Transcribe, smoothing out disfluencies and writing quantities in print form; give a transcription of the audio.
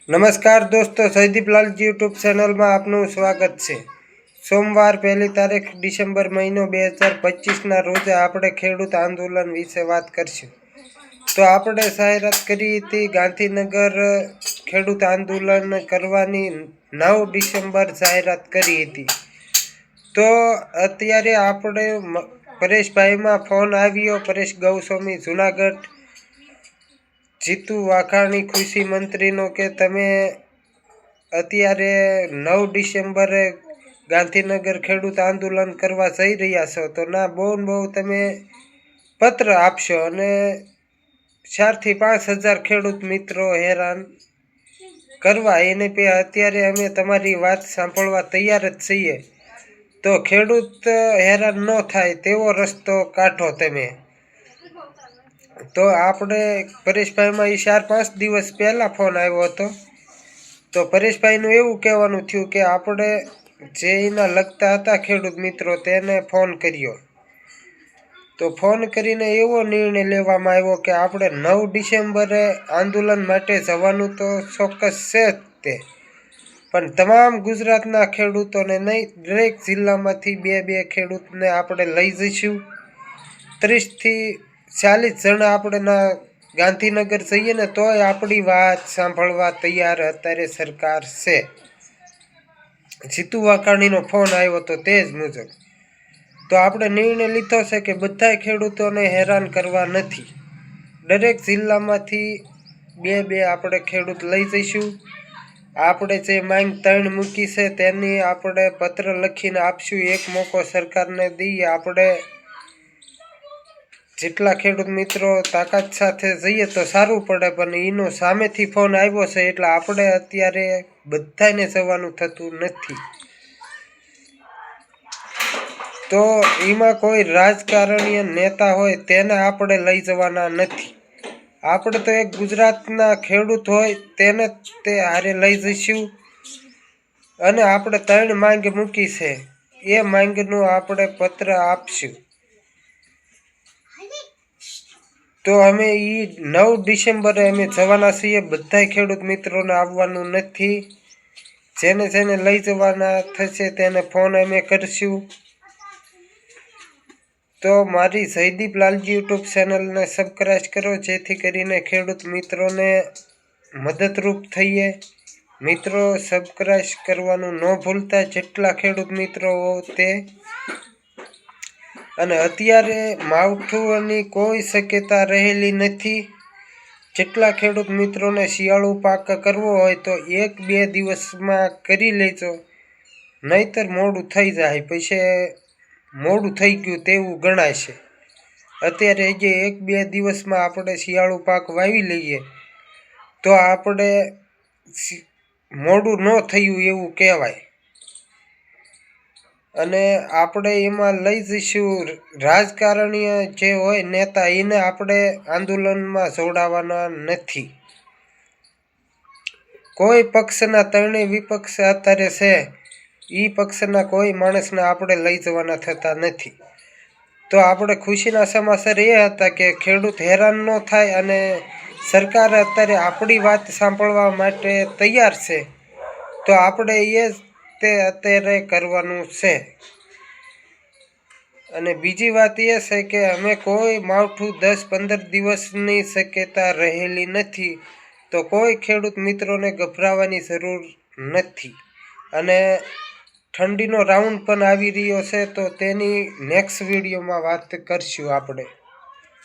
नमस्कार दोस्तों, सैदीपलालजी YouTube channel में आपનું स्वागत है। सोमवार 1 तारीख डिसेम्बर महीनो 2025 रोज આપણે ખેડૂત આંદોલન વિશે વાત કરશું। તો આપણે જાહેરાત કરી હતી ગાંધીનગર ખેડૂત આંદોલન કરવાની 9 ડિસેમ્બર જાહેરાત કરી હતી। તો અત્યારે આપણે પરેશભાઈમાં ફોન આવ્યો, પરેશ ગૌસ્વામી જૂનાગઢ, જીતુ વાઘાણી કૃષિ મંત્રીનો કે તમે અત્યારે 9 ડિસેમ્બરે ગાંધીનગર ખેડૂત આંદોલન કરવા જઈ રહ્યા છો તો ના બહુ તમે પત્ર આપશો અને 4 થી 5 હજાર ખેડૂત મિત્રો હેરાન કરવા એને અત્યારે અમે તમારી વાત સાંભળવા તૈયાર જ છીએ। તો ખેડૂત હેરાન ન થાય તેવો રસ્તો કાઢો તમે। તો આપણે પરેશભાઈમાં 4-5 દિવસ પહેલાં ફોન આવ્યો હતો। તો પરેશભાઈનું એવું કહેવાનું થયું કે આપણે જે એના લગતા હતા ખેડૂત મિત્રો તેને ફોન કર્યો। તો ફોન કરીને એવો નિર્ણય લેવામાં આવ્યો કે આપણે 9 ડિસેમ્બરે આંદોલન માટે જવાનું તો ચોક્કસ છે જ તે, પણ તમામ ગુજરાતના ખેડૂતોને નહીં, દરેક જિલ્લામાંથી 2-2 ખેડૂતને આપણે લઈ જઈશું। 30 થી 40 જણા આપણે ગાંધીનગર જઈએ ને તોય આપણી વાત સાંભળવા તૈયાર અત્યારે સરકાર છે। જીતુ વાઘાણીનો ફોન આવ્યો તો તે જ મુજબ તો આપણે નિર્ણય લીધો છે કે બધા ખેડૂતોને હેરાન કરવા નથી, દરેક જિલ્લામાંથી 2-2 આપણે ખેડૂત લઈ જઈશું। આપણે જે માંગ 3 મૂકી છે તેની આપણે પત્ર લખીને આપશું, એક મોકો સરકારને દઈએ। આપણે જેટલા ખેડૂત મિત્રો તાકાત સાથે જઈએ તો સારું પડે, પણ એનો સામેથી ફોન આવ્યો છે એટલે આપણે અત્યારે બધાને જવાનું થતું નથી। તો એમાં કોઈ રાજકારણીય નેતા હોય તેને આપણે લઈ જવાના નથી, આપણે તો એક ગુજરાતના ખેડૂત હોય તેને તે હારે લઈ જઈશું। અને આપણે 3 માંગ મૂકી છે એ માંગનું આપણે પત્ર આપશું। તો અમે 9 ડિસેમ્બરે અમે જવાના છીએ, બધા ખેડૂત મિત્રોને આવવાનું નથી, જેને જેને લઈ જવાના થશે તેને ફોન અમે કરશું। તો મારી જયદીપલાલજી યુટ્યુબ ચેનલને સબસ્ક્રાઈબ કરો જેથી કરીને ખેડૂત મિત્રોને મદદરૂપ થઈએ। મિત્રો સબસ્ક્રાઈબ કરવાનું ન ભૂલતા, જેટલા ખેડૂત મિત્રો તે। અને અત્યારે માવઠુંની કોઈ શક્યતા રહેલી નથી, જેટલા ખેડૂત મિત્રોને શિયાળુ પાક કરવો હોય તો 1-2 દિવસમાં કરી લેજો, નહીંતર મોડું થઈ જાય, પછી મોડું થઈ ગયું તેવું ગણાશે। અત્યારે જે 1-2 દિવસમાં આપણે શિયાળુ પાક વાવી લઈએ તો આપણે મોડું ન થયું એવું કહેવાય। અને આપણે એમાં લઈ જઈશું રાજકારણીય જે હોય નેતા, એને આપણે આંદોલનમાં જોડાવાના નથી। કોઈ પક્ષના 3 વિપક્ષ અત્યારે છે, એ પક્ષના કોઈ માણસને આપણે લઈ જવાના થતા નથી। તો આપણે ખુશીના સમાચાર એ હતા કે ખેડૂત હેરાન ન થાય અને સરકાર અત્યારે આપણી વાત સાંભળવા માટે તૈયાર છે, તો આપણે એ તે અત્યારે કરવાનું છે। અને બીજી વાત એ છે કે અમે કોઈ માવઠું 10-15 દિવસની શક્યતા રહેલી નથી, તો કોઈ ખેડૂત મિત્રોને ગભરાવાની જરૂર નથી। અને ઠંડીનો રાઉન્ડ પણ આવી રહ્યો છે, તો તેની નેક્સ્ટ વિડીયોમાં વાત કરશું આપણે।